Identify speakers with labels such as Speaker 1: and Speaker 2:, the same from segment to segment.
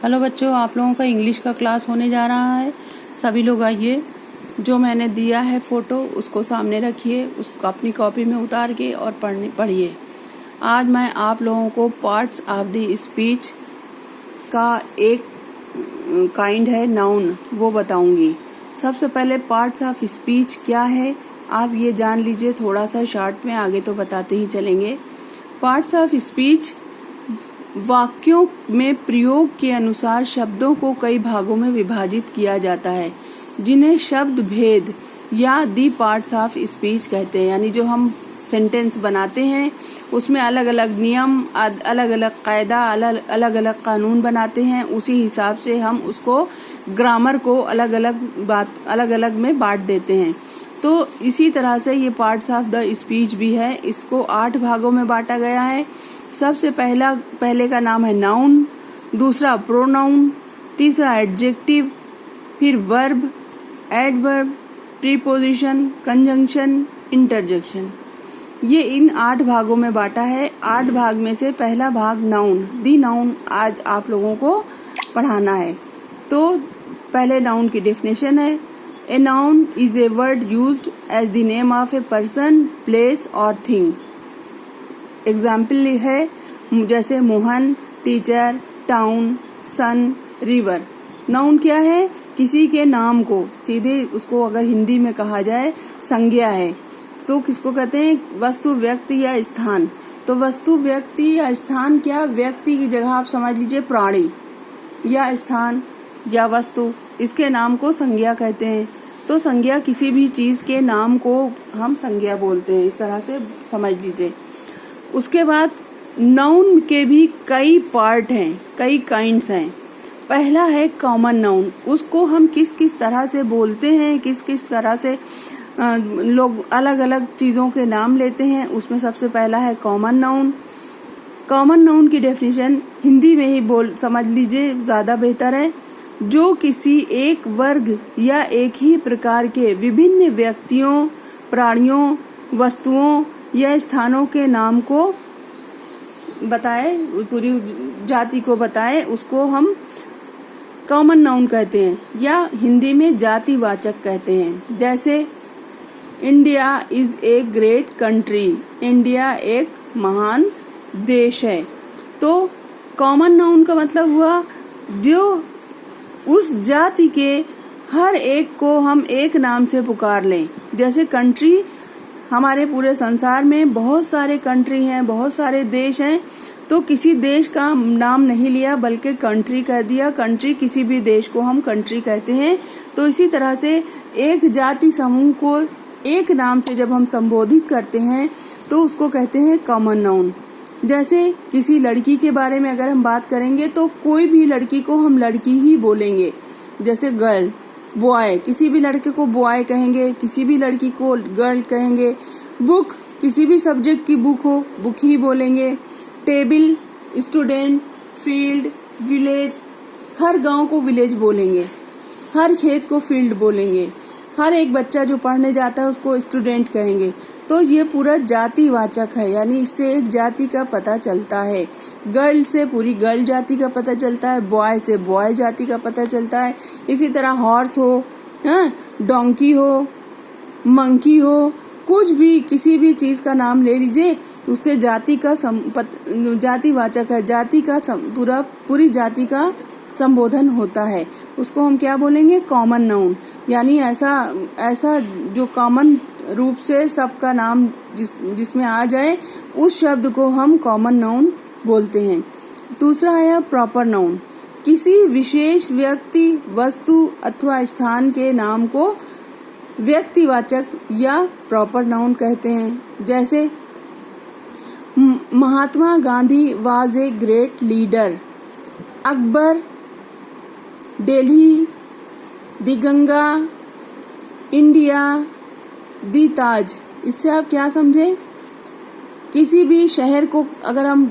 Speaker 1: Hello बच्चों, आप लोगों का इंग्लिश का क्लास होने जा रहा है। सभी लोग आइए। जो मैंने दिया है फोटो उसको सामने रखिए, उसको अपनी कॉपी में उतार के और पढ़िए। आज मैं आप लोगों को पार्ट्स ऑफ द स्पीच का एक काइंड है नाउन, वो बताऊंगी। सबसे पहले पार्ट्स ऑफ स्पीच क्या है आप ये जान लीजिए थोड़ा सा शॉर्ट में, आगे तो बताते ही चलेंगे। पार्ट्स ऑफ स्पीच वाक्यों में प्रयोग के अनुसार शब्दों को कई भागों में विभाजित किया जाता है, जिन्हें शब्द भेद या दी पार्ट्स ऑफ स्पीच कहते हैं। यानी जो हम सेंटेंस बनाते हैं उसमें अलग अलग नियम, अलग अलग कायदा, अलग अलग कानून बनाते हैं। उसी हिसाब से हम उसको ग्रामर को अलग अलग में बांट देते हैं। तो इसी तरह से ये पार्ट्स ऑफ द स्पीच भी है। इसको 8 भागों में बांटा गया है। सबसे पहले का नाम है नाउन, दूसरा प्रोनाउन, तीसरा एडजेक्टिव, फिर verb, adverb, preposition, conjunction, interjection. ये इन 8 भागों में बांटा है। 8 भाग में से पहला भाग नाउन, दी नाउन आज आप लोगों को पढ़ाना है। तो पहले नाउन की डेफिनेशन है, a noun is a word used as the name of a person, place और थिंग। एग्जाम्पल है जैसे Mohan, teacher, town, son, river. Noun क्या है? किसी के नाम को सीधे उसको अगर हिंदी में कहा जाए संज्ञा है तो किसको कहते हैं? वस्तु, व्यक्ति या स्थान। तो वस्तु, व्यक्ति या स्थान, क्या व्यक्ति की जगह आप समझ लीजिए प्राणी, या स्थान या वस्तु, इसके नाम को संज्ञा कहते हैं। तो संज्ञा, किसी भी चीज के नाम को हम संज्ञा बोलते हैं, इस तरह से समझ लीजिए। उसके बाद नाउन के भी कई पार्ट हैं, कई काइंड्स हैं। पहला है कॉमन नाउन। उसको हम किस किस तरह से बोलते हैं, किस किस तरह से लोग अलग अलग चीजों के नाम लेते हैं, उसमें सबसे पहला है कॉमन नाउन। कॉमन नाउन की डेफिनेशन हिंदी में ही समझ लीजिए, ज्यादा बेहतर है। जो किसी एक वर्ग या एक ही प्रकार के विभिन्न व्यक्तियों, प्राणियों, वस्तुओं या स्थानों के नाम को बताए, पूरी जाति को बताए, उसको हम कॉमन नाउन कहते हैं, या हिंदी में जातिवाचक कहते हैं। जैसे India is a great country, India एक महान देश है। तो कॉमन नाउन का मतलब हुआ जो उस जाति के हर एक को हम एक नाम से पुकार लें। जैसे कंट्री, हमारे पूरे संसार में बहुत सारे कंट्री हैं, बहुत सारे देश हैं, तो किसी देश का नाम नहीं लिया बल्कि कंट्री कह दिया। कंट्री, किसी भी देश को हम कंट्री कहते हैं। तो इसी तरह से एक जाति समूह को एक नाम से जब हम संबोधित करते हैं तो उसको कहते हैं कॉमन नाउन। जैसे किसी लड़की के बारे में अगर हम बात करेंगे तो कोई भी लड़की को हम लड़की ही बोलेंगे। जैसे गर्ल, बॉय, किसी भी लड़के को बॉय कहेंगे, किसी भी लड़की को गर्ल कहेंगे। बुक, किसी भी सब्जेक्ट की बुक हो, बुक ही बोलेंगे। टेबल, स्टूडेंट, फील्ड, विलेज, हर गांव को विलेज बोलेंगे, हर खेत को फील्ड बोलेंगे, हर एक बच्चा जो पढ़ने जाता है उसको स्टूडेंट कहेंगे। तो ये पूरा जातिवाचक है, यानी इससे एक जाति का पता चलता है। गर्ल से पूरी गर्ल जाति का पता चलता है, बॉय से बॉय जाति का पता चलता है। इसी तरह हॉर्स हो, डोंकी हो, मंकी हो, कुछ भी, किसी भी चीज का नाम ले लीजिए तो उससे जाति का जातिवाचक है, जाति का पूरी जाति का संबोधन होता है। उसको हम क्या बोलेंगे? Common noun. यानी ऐसा जो कॉमन रूप से सबका नाम जिसमें आ जाए, उस शब्द को हम कॉमन नाउन बोलते हैं। दूसरा है प्रॉपर नाउन। किसी विशेष व्यक्ति, वस्तु अथवा स्थान के नाम को व्यक्तिवाचक या प्रॉपर नाउन कहते हैं। जैसे Mahatma Gandhi was a great leader, Akbar, Delhi, the Ganga, India, the Taj. इससे आप क्या समझे? किसी भी शहर को अगर हम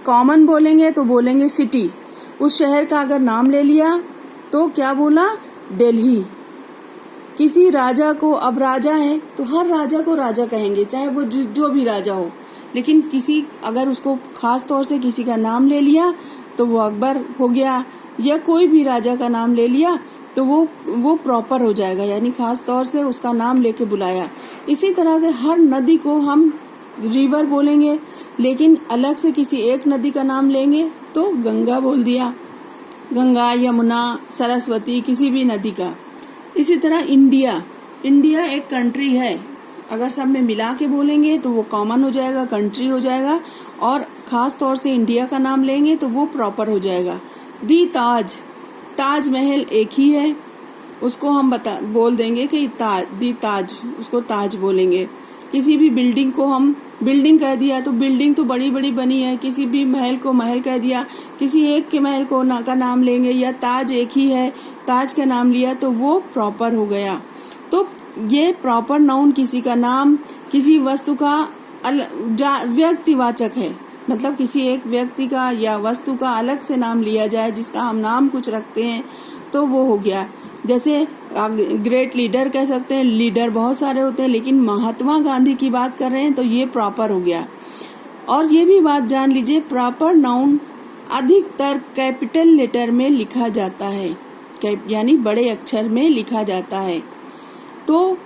Speaker 1: कॉमन बोलेंगे तो बोलेंगे सिटी। उस शहर का अगर नाम ले लिया तो क्या बोला? दिल्ली। किसी राजा को, अब राजा है तो हर राजा को राजा कहेंगे, चाहे वो जो भी राजा हो। लेकिन किसी अगर उसको खास तौर से किसी का नाम ले लिया तो वो अकबर हो गया, या कोई भी राजा का नाम ले लिया तो वो प्रॉपर हो जाएगा, यानी खास तौर से उसका नाम लेके बुलाया। इसी तरह से हर नदी को हम रिवर बोलेंगे, लेकिन अलग से किसी एक नदी का नाम लेंगे तो गंगा बोल दिया, गंगा, यमुना, सरस्वती, किसी भी नदी का। इसी तरह इंडिया एक कंट्री है, अगर सब में मिला के बोलेंगे तो वो कॉमन हो जाएगा, कंट्री हो जाएगा, और खास तौर से इंडिया का नाम लेंगे तो वो प्रॉपर हो जाएगा। दी ताजमहल एक ही है, उसको हम बोल देंगे कि दी ताज, उसको ताज बोलेंगे। किसी भी बिल्डिंग को हम बिल्डिंग कह दिया तो बिल्डिंग तो बड़ी बड़ी बनी है, किसी भी महल को महल कह दिया, किसी एक के महल को का नाम लेंगे, या ताज एक ही है, ताज का नाम लिया तो वो प्रॉपर हो गया। तो ये प्रॉपर नाउन किसी का नाम, किसी वस्तु का व्यक्तिवाचक है, मतलब किसी एक व्यक्ति का या वस्तु का अलग से नाम लिया जाए, जिसका हम नाम कुछ रखते हैं तो वो हो गया। जैसे ग्रेट लीडर कह सकते हैं, लीडर बहुत सारे होते हैं, लेकिन महात्मा गांधी की बात कर रहे हैं तो ये प्रॉपर हो गया। और ये भी बात जान लीजिए, प्रॉपर नाउन अधिकतर कैपिटल लेटर में लिखा जाता है, यानी बड़े अक्षर में लिखा जाता है। तो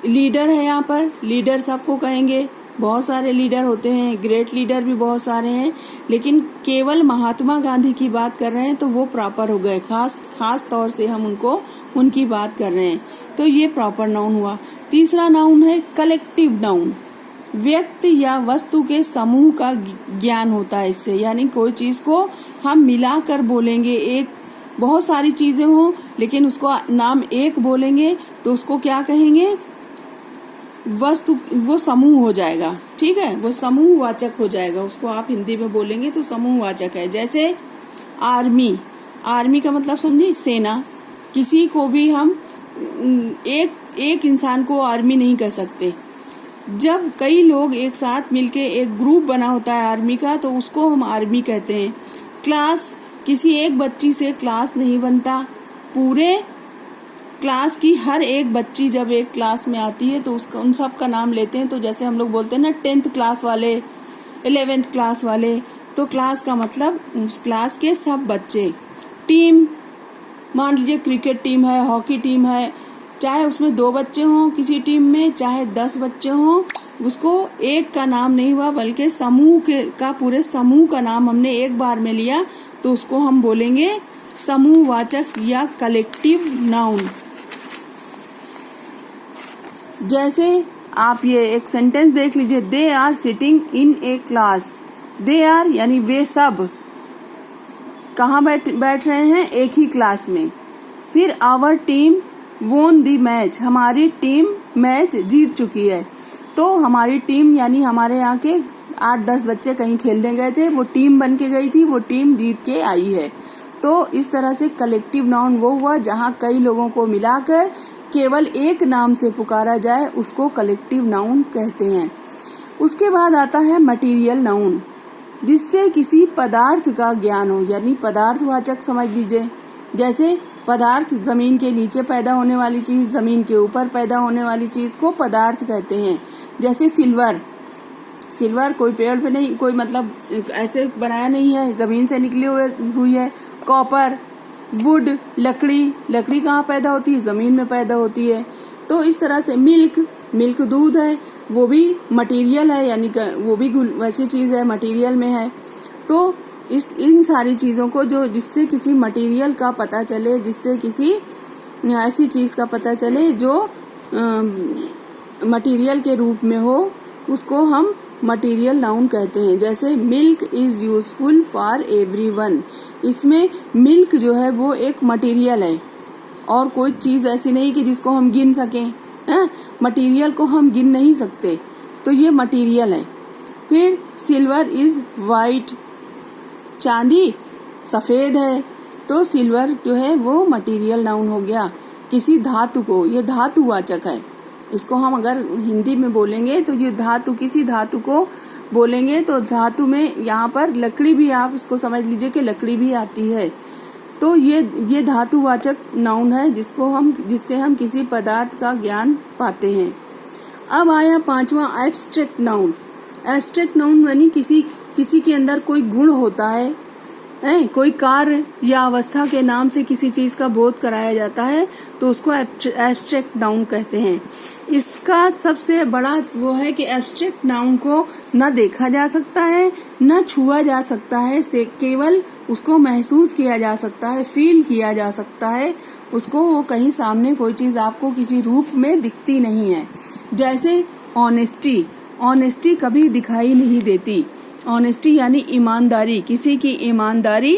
Speaker 1: लीडर है, यहाँ पर लीडर सबको कहेंगे, बहुत सारे लीडर होते हैं, ग्रेट लीडर भी बहुत सारे हैं, लेकिन केवल महात्मा गांधी की बात कर रहे हैं तो वो प्रॉपर हो गए, खास तौर से हम उनकी बात कर रहे हैं, तो ये प्रॉपर नाउन हुआ। तीसरा नाउन है कलेक्टिव नाउन। व्यक्ति या वस्तु के समूह का ज्ञान होता है इससे, यानी कोई चीज को हम मिलाकर बोलेंगे, एक बहुत सारी चीजें हो लेकिन उसको नाम एक बोलेंगे तो उसको क्या कहेंगे, वस्तु, वो समूह हो जाएगा, ठीक है, वो समूहवाचक हो जाएगा, उसको आप हिंदी में बोलेंगे तो समूहवाचक है। जैसे आर्मी का मतलब समझिए सेना, किसी को भी हम एक इंसान को आर्मी नहीं कह सकते। जब कई लोग एक साथ मिलके एक ग्रुप बना होता है आर्मी का तो उसको हम आर्मी कहते हैं। क्लास, किसी एक बच्ची से क्लास नहीं बनता, पूरे क्लास की हर एक बच्ची जब एक क्लास में आती है तो उसका उन सब का नाम लेते हैं। तो जैसे हम लोग बोलते हैं ना 10th क्लास वाले, 11th क्लास वाले, तो क्लास का मतलब उस क्लास के सब बच्चे। टीम, मान लीजिए क्रिकेट टीम है, हॉकी टीम है, चाहे उसमें 2 बच्चे हों किसी टीम में, चाहे 10 बच्चे हों, उसको एक का नाम नहीं हुआ बल्कि समूह का पूरे समूह का नाम हमने एक बार में लिया तो उसको हम बोलेंगे समूहवाचक या कलेक्टिव नाउन। जैसे आप ये एक सेंटेंस देख लीजिए, they are sitting in a class. They are यानी वे सब कहाँ बैठ रहे हैं, एक ही क्लास में। फिर आवर टीम वोन दी मैच, हमारी टीम मैच जीत चुकी है। तो हमारी टीम यानी हमारे यहाँ के 8-10 बच्चे कहीं खेलने गए थे, वो टीम बन के गई थी, वो टीम जीत के आई है। तो इस तरह से कलेक्टिव नाउन वो हुआ जहाँ कई लोगों को मिलाकर केवल एक नाम से पुकारा जाए, उसको कलेक्टिव नाउन कहते हैं। उसके बाद आता है मटीरियल नाउन, जिससे किसी पदार्थ का ज्ञान हो, यानी पदार्थवाचक समझ लीजिए। जैसे पदार्थ, जमीन के नीचे पैदा होने वाली चीज, जमीन के ऊपर पैदा होने वाली चीज को पदार्थ कहते हैं। जैसे सिल्वर कोई पेड़ पे नहीं, कोई मतलब ऐसे बनाया नहीं है, जमीन से निकली हुई है। कॉपर, वुड, लकड़ी कहाँ पैदा होती है, जमीन में पैदा होती है। तो इस तरह से मिल्क दूध है, वो भी मटेरियल है, यानी वो भी वैसी चीज है, मटेरियल में है। तो इन सारी चीजों को जिससे किसी मटेरियल का पता चले, जिससे किसी ऐसी चीज का पता चले जो मटेरियल के रूप में हो, उसको हम मटेरियल नाउन कहते हैं। जैसे milk is useful for everyone, इसमें मिल्क जो है वो एक मटेरियल है और कोई चीज ऐसी नहीं कि जिसको हम गिन सकें। मटेरियल को हम गिन नहीं सकते, तो ये मटेरियल है। फिर सिल्वर इज वाइट, चांदी सफेद है, तो सिल्वर जो है वो मटेरियल नाउन हो गया। किसी धातु को, ये धातुवाचक है, इसको हम अगर हिंदी में बोलेंगे तो ये धातु, किसी धातु को बोलेंगे तो धातु में यहाँ पर लकड़ी भी, आप इसको समझ लीजिए कि लकड़ी भी आती है। तो ये धातुवाचक नाउन है जिससे हम किसी पदार्थ का ज्ञान पाते हैं। अब आया 5वां एब्स्ट्रैक्ट नाउन। एब्स्ट्रैक्ट नाउन यानी किसी के अंदर कोई गुण होता है, कोई कार्य या अवस्था के नाम से किसी चीज का बोध कराया जाता है तो उसको एब्स्ट्रैक्ट नाउन कहते हैं। इसका सबसे बड़ा वो है कि एब्स्ट्रैक्ट नाउन को न देखा जा सकता है, न छुआ जा सकता है, से केवल उसको महसूस किया जा सकता है, फील किया जा सकता है उसको। वो कहीं सामने कोई चीज आपको किसी रूप में दिखती नहीं है। जैसे ऑनेस्टी, ऑनेस्टी कभी दिखाई नहीं देती। ऑनेस्टी यानी ईमानदारी, किसी की ईमानदारी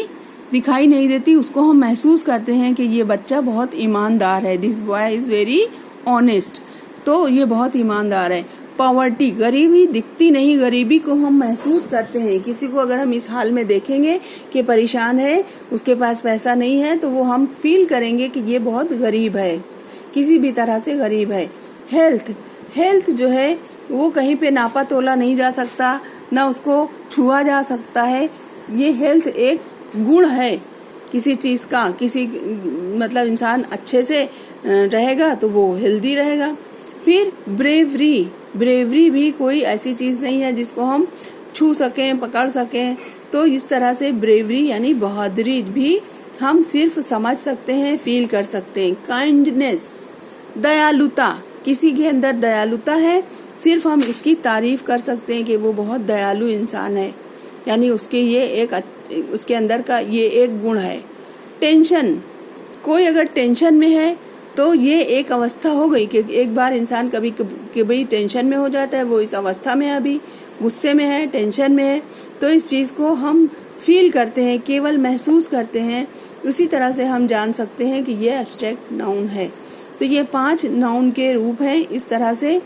Speaker 1: दिखाई नहीं देती, उसको हम महसूस करते हैं कि ये बच्चा बहुत ईमानदार है, this boy is very honest, तो ये बहुत ईमानदार है। पॉवर्टी, गरीबी दिखती नहीं, गरीबी को हम महसूस करते हैं। किसी को अगर हम इस हाल में देखेंगे कि परेशान है, उसके पास पैसा नहीं है, तो वो हम फील करेंगे कि ये बहुत गरीब है, किसी भी तरह से गरीब है। हेल्थ, हेल्थ जो है वो कहीं पे नापा तोला नहीं जा सकता, ना उसको छुआ जा सकता है। ये हेल्थ एक गुण है किसी चीज का, किसी मतलब इंसान अच्छे से रहेगा तो वो हेल्दी रहेगा। फिर ब्रेवरी, ब्रेवरी भी कोई ऐसी चीज नहीं है जिसको हम छू सकें, पकड़ सकें, तो इस तरह से ब्रेवरी यानी बहादुरी भी हम सिर्फ समझ सकते हैं, फील कर सकते हैं। काइंडनेस, दयालुता, किसी के अंदर दयालुता है, सिर्फ हम इसकी तारीफ कर सकते हैं कि वो बहुत दयालु इंसान है, यानी उसके अंदर का ये एक गुण है। टेंशन, कोई अगर टेंशन में है तो ये एक अवस्था हो गई कि एक बार इंसान कभी टेंशन में हो जाता है, वो इस अवस्था में है, अभी गुस्से में है, टेंशन में है, तो इस चीज को हम फील करते हैं, केवल महसूस करते हैं। उसी तरह से हम जान सकते हैं कि ये एब्स्ट्रैक्ट नाउन है। तो ये 5 नाउन के रूप हैं इस तरह से।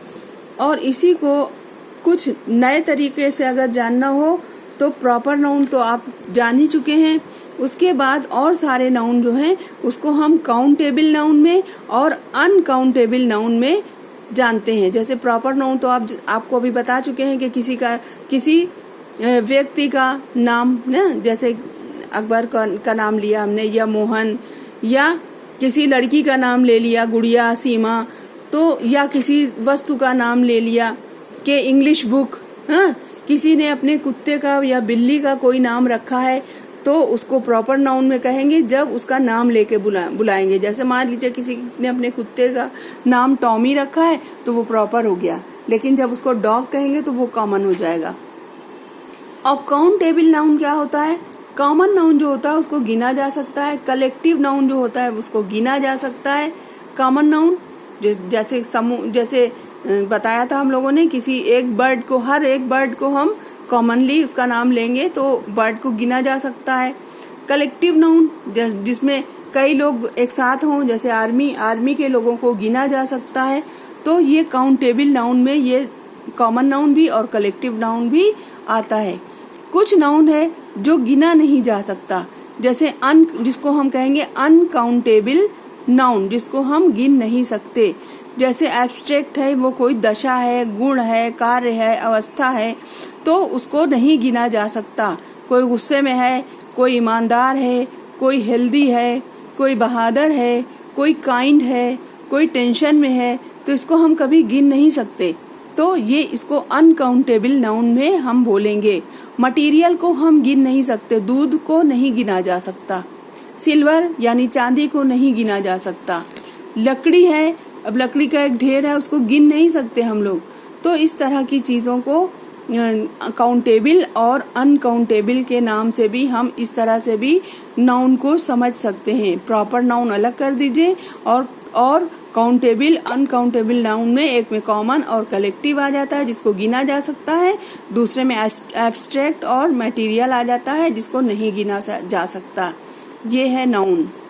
Speaker 1: और इसी को कुछ नए तरीके से अगर जानना हो तो प्रॉपर नाउन तो आप जान ही चुके हैं, उसके बाद और सारे नाउन जो हैं उसको हम काउंटेबल नाउन में और अनकाउंटेबल नाउन में जानते हैं। जैसे प्रॉपर नाउन तो आपको अभी बता चुके हैं कि किसी व्यक्ति का नाम ना, जैसे अकबर का नाम लिया हमने, या मोहन, या किसी लड़की का नाम ले लिया, गुड़िया, सीमा, तो या किसी वस्तु का नाम ले लिया कि इंग्लिश बुक, हाँ, किसी ने अपने कुत्ते का या बिल्ली का कोई नाम रखा है तो उसको प्रॉपर नाउन में कहेंगे जब उसका नाम लेके बुलाएंगे। जैसे मान लीजिए किसी ने अपने कुत्ते का नाम टॉमी रखा है तो वो प्रॉपर हो गया, लेकिन जब उसको डॉग कहेंगे तो वो कॉमन हो जाएगा। और काउंटेबल नाउन क्या होता है? कॉमन नाउन जो होता है उसको गिना जा सकता है, कलेक्टिव नाउन जो होता है उसको गिना जा सकता है। कॉमन नाउन जैसे समूह, जैसे बताया था हम लोगों ने, किसी एक बर्ड को, हर एक बर्ड को हम कॉमनली उसका नाम लेंगे तो बर्ड को गिना जा सकता है। कलेक्टिव नाउन जिसमें कई लोग एक साथ हों, जैसे आर्मी के लोगों को गिना जा सकता है, तो ये काउंटेबल नाउन में ये कॉमन नाउन भी और कलेक्टिव नाउन भी आता है। कुछ नाउन है जो गिना नहीं जा सकता, जैसे जिसको हम कहेंगे अनकाउंटेबल नाउन, जिसको हम गिन नहीं सकते। जैसे एब्स्ट्रैक्ट है, वो कोई दशा है, गुण है, कार्य है, अवस्था है, तो उसको नहीं गिना जा सकता। कोई गुस्से में है, कोई ईमानदार है, कोई हेल्दी है, कोई बहादुर है, कोई काइंड है, कोई टेंशन में है, तो इसको हम कभी गिन नहीं सकते, तो ये इसको अनकाउंटेबल नाउन में हम बोलेंगे। मटेरियल को हम गिन नहीं सकते, दूध को नहीं गिना जा सकता, सिल्वर यानी चांदी को नहीं गिना जा सकता। लकड़ी है, अब लकड़ी का एक ढेर है, उसको गिन नहीं सकते हम लोग। तो इस तरह की चीजों को काउंटेबल और अनकाउंटेबल के नाम से भी हम इस तरह से भी नाउन को समझ सकते हैं। प्रॉपर नाउन अलग कर दीजिए और काउंटेबल अनकाउंटेबल नाउन में एक में कॉमन और कलेक्टिव आ जाता है जिसको गिना जा सकता है, दूसरे में एब्स्ट्रैक्ट और मटेरियल आ जाता है जिसको नहीं गिना जा सकता। ये है नाउन।